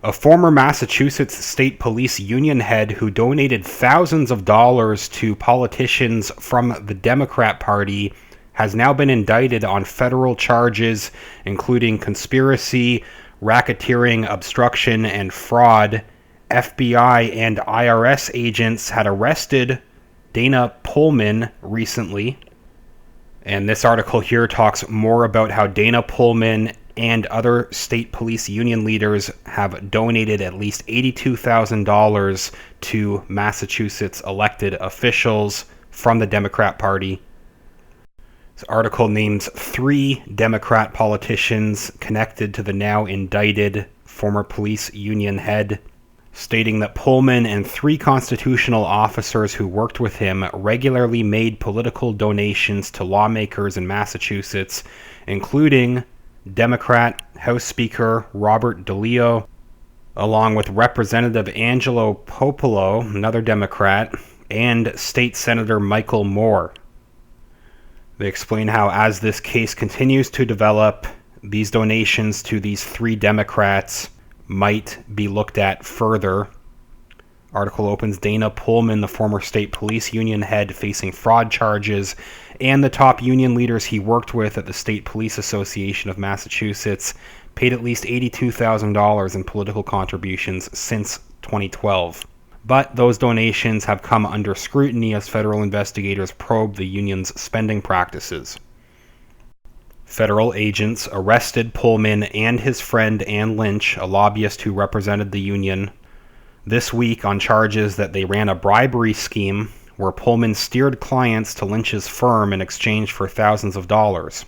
A former Massachusetts State Police Union head who donated thousands of dollars to politicians from the Democrat Party has now been indicted on federal charges, including conspiracy, racketeering, obstruction, and fraud. FBI and IRS agents had arrested Dana Pullman recently. And this article here talks more about how Dana Pullman and other state police union leaders have donated at least $82,000 to Massachusetts elected officials from the Democrat Party. This article names 3 Democrat politicians connected to the now indicted former police union head, stating that Pullman and 3 constitutional officers who worked with him regularly made political donations to lawmakers in Massachusetts, including Democrat House Speaker Robert DeLeo, along with Representative Angelo Popolo, another Democrat, and State Senator Michael Moore. They explain how, as this case continues to develop, these donations to these 3 Democrats might be looked at further. Article opens, Dana Pullman, the former state police union head, facing fraud charges, and the top union leaders he worked with at the State Police Association of Massachusetts paid at least $82,000 in political contributions since 2012. But those donations have come under scrutiny as federal investigators probe the union's spending practices. Federal agents arrested Pullman and his friend Ann Lynch, a lobbyist who represented the union, this week on charges that they ran a bribery scheme where Pullman steered clients to Lynch's firm in exchange for thousands of dollars.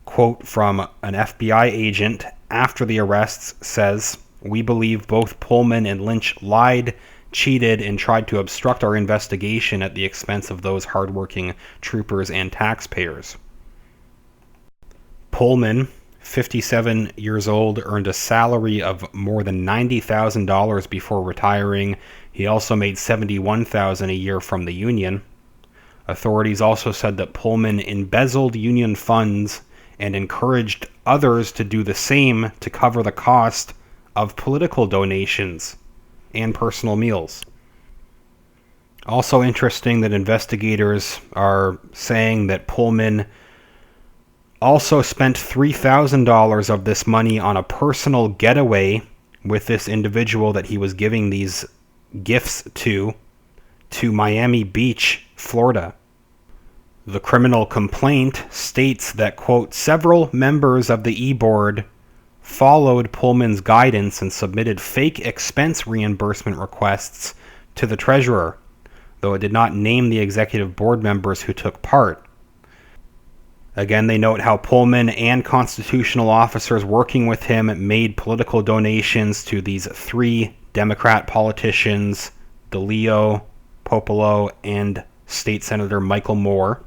Quote from an FBI agent after the arrests says, "We believe both Pullman and Lynch lied, cheated, and tried to obstruct our investigation at the expense of those hardworking troopers and taxpayers." Pullman, 57 years old, earned a salary of more than $90,000 before retiring. He also made $71,000 a year from the union. Authorities also said that Pullman embezzled union funds and encouraged others to do the same to cover the cost of political donations and personal meals. Also interesting that investigators are saying that Pullman also spent $3,000 of this money on a personal getaway with this individual that he was giving these gifts to Miami Beach, Florida. The criminal complaint states that, quote, several members of the E-Board followed Pullman's guidance and submitted fake expense reimbursement requests to the treasurer, though it did not name the executive board members who took part. Again, they note how Pullman and constitutional officers working with him made political donations to these 3 Democrat politicians, DeLeo, Popolo, and State Senator Michael Moore.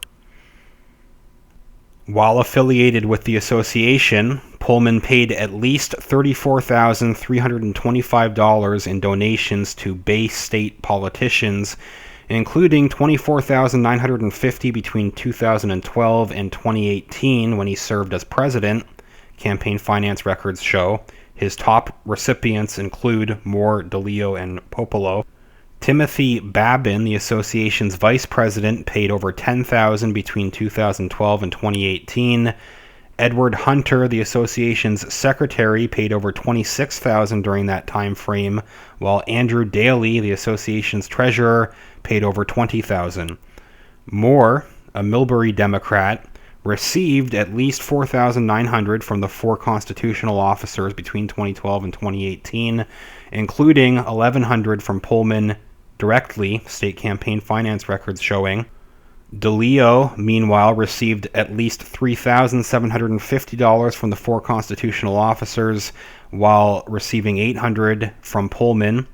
While affiliated with the association, Pullman paid at least $34,325 in donations to Bay State politicians, including $24,950 between 2012 and 2018 when he served as president, campaign finance records show. His top recipients include Moore, DeLeo, and Popolo. Timothy Babin, the association's vice president, paid over $10,000 between 2012 and 2018. Edward Hunter, the association's secretary, paid over $26,000 during that time frame, while Andrew Daly, the association's treasurer, paid over $20,000. Moore, a Millbury Democrat, received at least $4,900 from the 4 constitutional officers between 2012 and 2018, including $1,100 from Pullman directly, state campaign finance records showing. DeLeo, meanwhile, received at least $3,750 from the 4 constitutional officers, while receiving $800 from Pullman.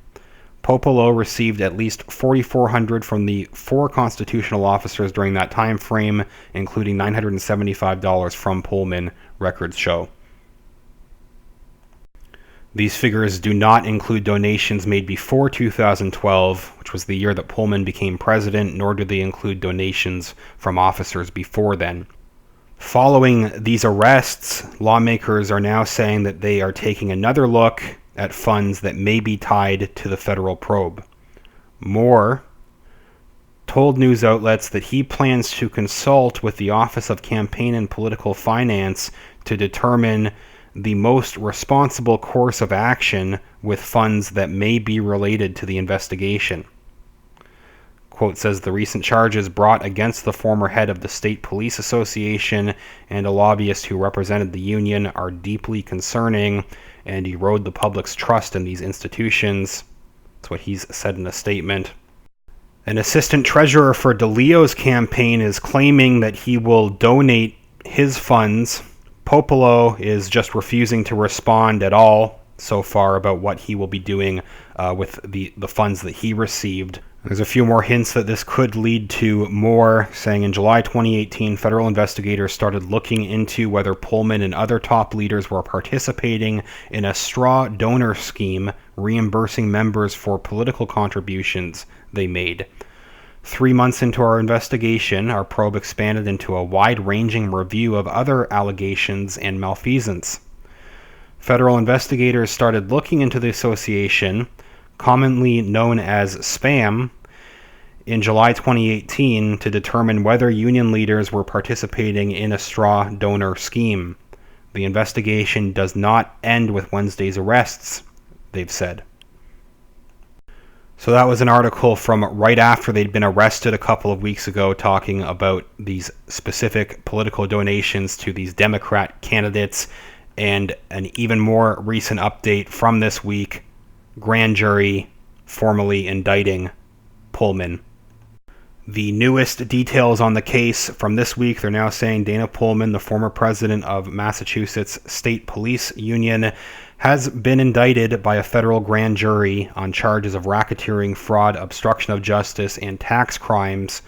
Popolo received at least $4,400 from the 4 constitutional officers during that time frame, including $975 from Pullman, records show. These figures do not include donations made before 2012, which was the year that Pullman became president, nor do they include donations from officers before then. Following these arrests, lawmakers are now saying that they are taking another look at funds that may be tied to the federal probe. Moore told news outlets that he plans to consult with the Office of Campaign and Political Finance to determine the most responsible course of action with funds that may be related to the investigation. Quote says the recent charges brought against the former head of the State Police Association and a lobbyist who represented the union are deeply concerning and erode the public's trust in these institutions. That's what he's said in a statement. An assistant treasurer for DeLeo's campaign is claiming that he will donate his funds. Popolo is just refusing to respond at all so far about what he will be doing with the funds that he received. There's a few more hints that this could lead to more, saying in July 2018, federal investigators started looking into whether Pullman and other top leaders were participating in a straw donor scheme reimbursing members for political contributions they made. 3 months into our investigation, our probe expanded into a wide-ranging review of other allegations and malfeasance. Federal investigators started looking into the association, commonly known as SPAM, in July 2018 to determine whether union leaders were participating in a straw donor scheme. The investigation does not end with Wednesday's arrests, they've said. So that was an article from right after they'd been arrested a couple of weeks ago, talking about these specific political donations to these Democrat candidates, and an even more recent update from this week, grand jury formally indicting Pullman. The newest details on the case from this week, they're now saying Dana Pullman, the former president of Massachusetts State Police Union, has been indicted by a federal grand jury on charges of racketeering, fraud, obstruction of justice, and tax crimes.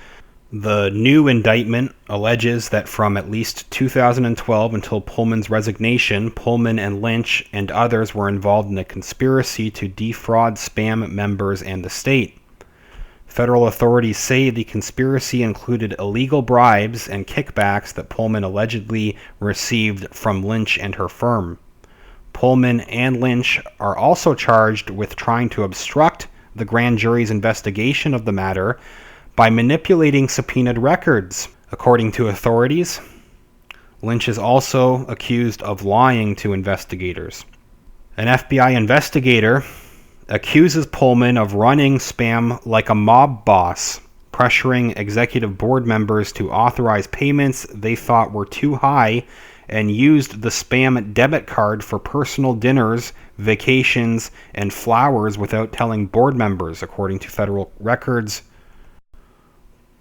The new indictment alleges that from at least 2012 until Pullman's resignation, Pullman and Lynch and others were involved in a conspiracy to defraud SPAM members and the state. Federal authorities say the conspiracy included illegal bribes and kickbacks that Pullman allegedly received from Lynch and her firm. Pullman and Lynch are also charged with trying to obstruct the grand jury's investigation of the matter by manipulating subpoenaed records. According to authorities, Lynch is also accused of lying to investigators. An FBI investigator accuses Pullman of running SPAM like a mob boss, pressuring executive board members to authorize payments they thought were too high, and used the SPAM debit card for personal dinners, vacations, and flowers without telling board members, according to federal records.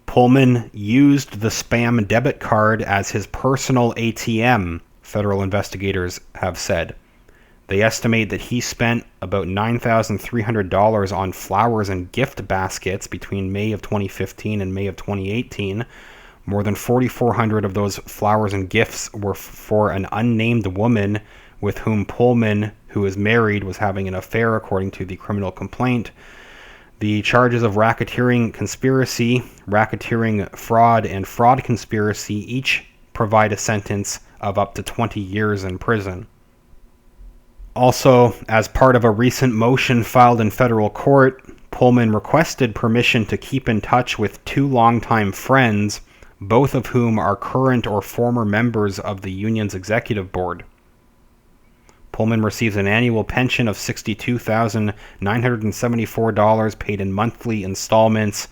Pullman used the SPAM debit card as his personal ATM, federal investigators have said. They estimate that he spent about $9,300 on flowers and gift baskets between May of 2015 and May of 2018. More than 4,400 of those flowers and gifts were for an unnamed woman with whom Pullman, who is married, was having an affair, according to the criminal complaint. The charges of racketeering conspiracy, racketeering fraud, and fraud conspiracy each provide a sentence of up to 20 years in prison. Also, as part of a recent motion filed in federal court, Pullman requested permission to keep in touch with two longtime friends, both of whom are current or former members of the union's executive board. Pullman receives an annual pension of $62,974 paid in monthly installments.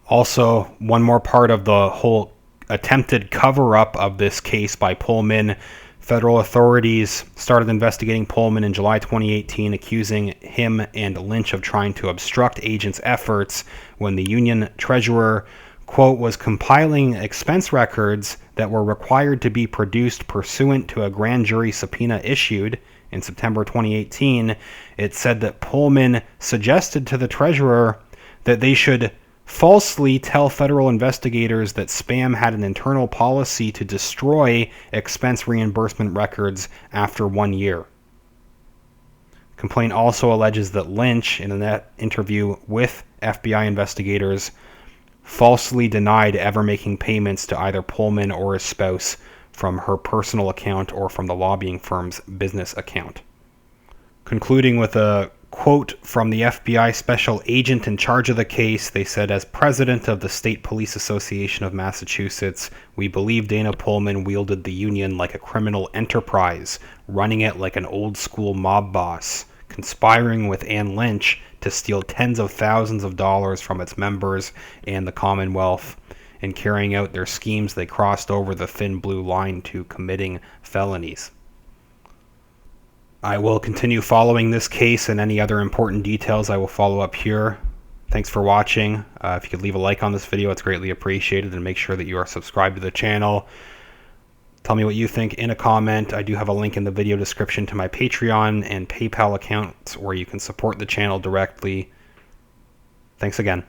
Also, one more part of the whole attempted cover-up of this case by Pullman. Federal authorities started investigating Pullman in July 2018, accusing him and Lynch of trying to obstruct agents' efforts when the union treasurer, quote, was compiling expense records that were required to be produced pursuant to a grand jury subpoena issued in September 2018. It said that Pullman suggested to the treasurer that they should falsely tell federal investigators that SPAM had an internal policy to destroy expense reimbursement records after 1 year. Complaint also alleges that Lynch, in an interview with FBI investigators, falsely denied ever making payments to either Pullman or his spouse from her personal account or from the lobbying firm's business account. Concluding with a quote from the FBI special agent in charge of the case, they said, "As president of the State Police Association of Massachusetts, we believe Dana Pullman wielded the union like a criminal enterprise, running it like an old-school mob boss, conspiring with Ann Lynch to steal tens of thousands of dollars from its members and the Commonwealth. In carrying out their schemes, they crossed over the thin blue line to committing felonies." I will continue following this case, and any other important details I will follow up here. Thanks for watching. If you could leave a like on this video, it's greatly appreciated, and make sure that you are subscribed to the channel. Tell me what you think in a comment. I do have a link in the video description to my Patreon and PayPal accounts where you can support the channel directly. Thanks again.